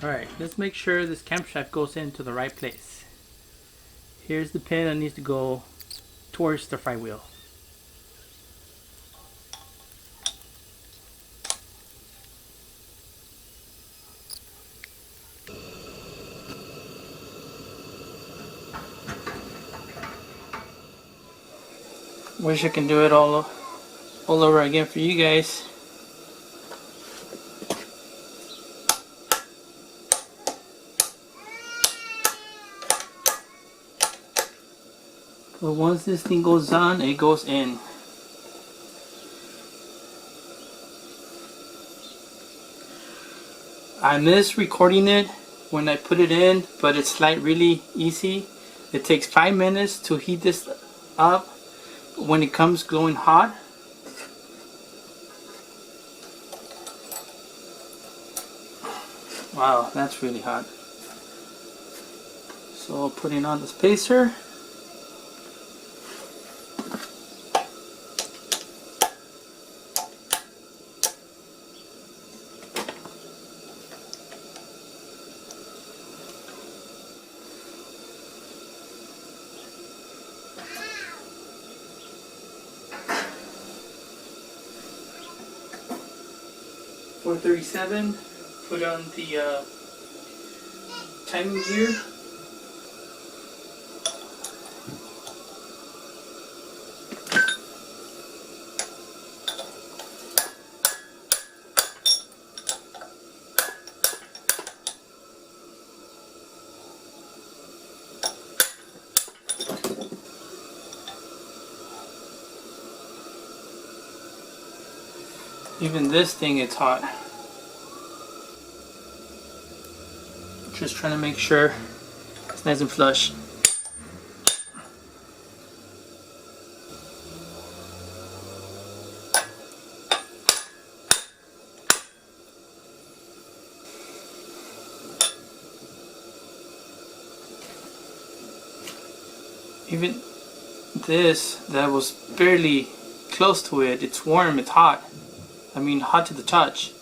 Alright, let's make sure this camshaft goes into the right place. Here's the pin that needs to go towards the flywheel. Wish I can do it all over again for you guys. But once this thing goes on, it goes in. I miss recording it when I put it in, but it's like really easy. It takes 5 minutes to heat this up. When it comes glowing hot, wow, that's really hot. So putting on the spacer. .437, put on the timing gear. Even this thing gets hot. Just trying to make sure it's nice and flush. Even this that was barely close to it, it's warm, it's hot. I mean, hot to the touch.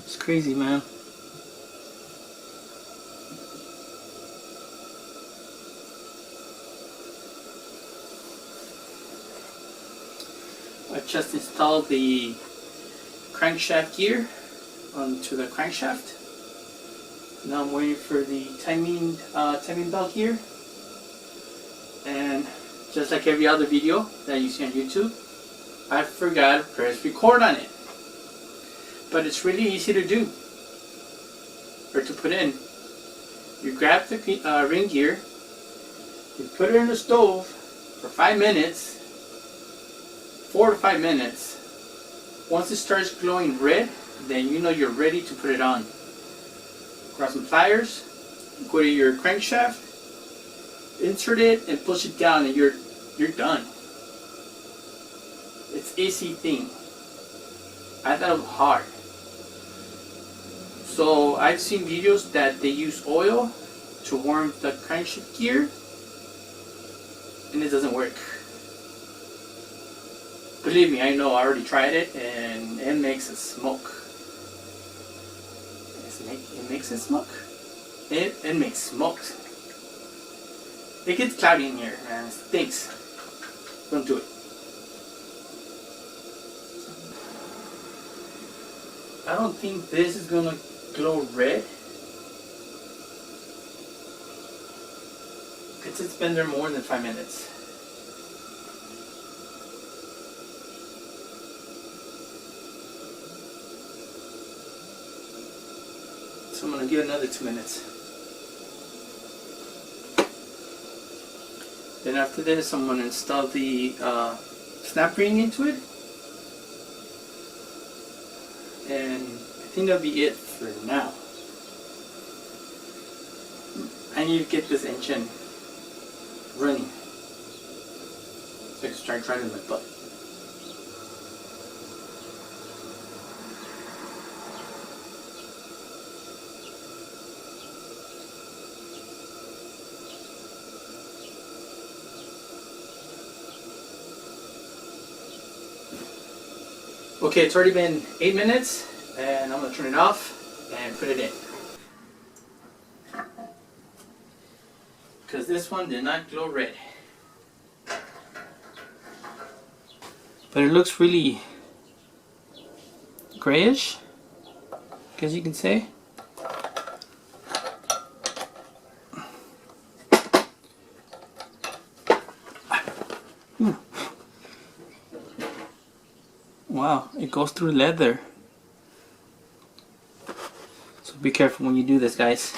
It's crazy, man. I just installed the crankshaft gear onto the crankshaft. Now I'm waiting for the timing belt gear. And just like every other video that you see on YouTube, I forgot to press record on it. But it's really easy to do, or to put in. You grab the ring gear, you put it in the stove for 5 minutes, 4 to 5 minutes. Once it starts glowing red, then you know you're ready to put it on. Grab some pliers, go to your crankshaft, insert it and push it down, and you're done. It's easy thing. I thought it was hard. So I've seen videos that they use oil to warm the crankshaft gear, and it doesn't work. Believe me, I know. I already tried it, and it makes it smoke. It makes it smoke. It makes smoke. It gets cloudy in here, man. It stinks. Don't do it. I don't think this is gonna glow red. It's been there more than 5 minutes. So I'm gonna give it another 2 minutes. Then after this, I'm gonna install the snap ring into it. And I think that'll be it for now. I need to get this engine running so I can start driving my butt. Okay, it's already been 8 minutes, and I'm gonna turn it off. and put it in. Because this one did not glow red. But it looks really grayish, as you can say. Wow, it goes through leather. So be careful when you do this, guys.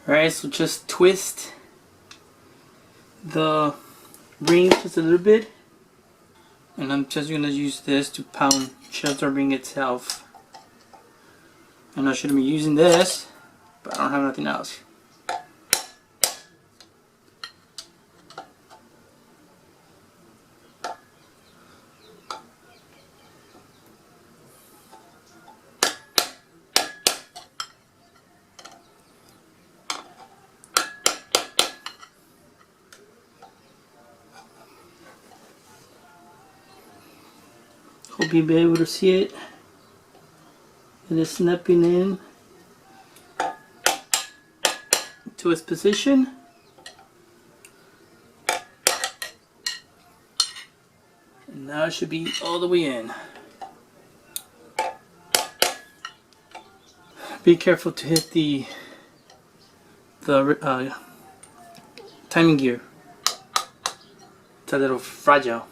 Alright, so just twist the ring just a little bit, and I'm just going to use this to pound just the ring itself. And I shouldn't be using this, but I don't have nothing else. Hope you'll be able to see it. It is snapping in to its position. And now it should be all the way in. Be careful to hit the timing gear. It's a little fragile.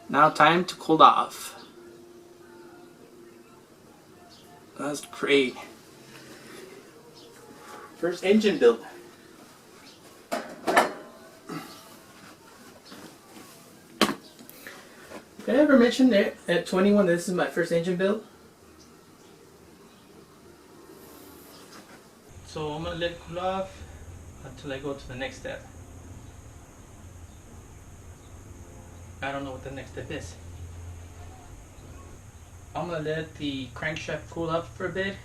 Now time to cool off. That's great. First engine build. Did I ever mention that at 21 this is my first engine build? So I'm going to let it cool off until I go to the next step. I don't know what the next step is. I'm going to let the crankshaft cool up for a bit.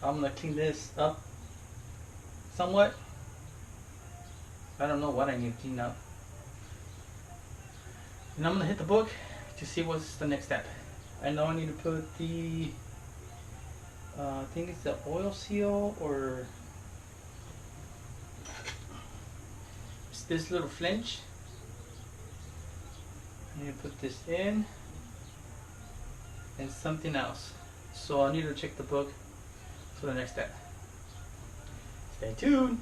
I'm going to clean this up somewhat. I don't know what I need to clean up. And I'm going to hit the book to see what's the next step. I know I need to put the, I think it's the oil seal, or it's this little flinch. I need to put this in, and something else. So I need to check the book for the next step. Stay tuned.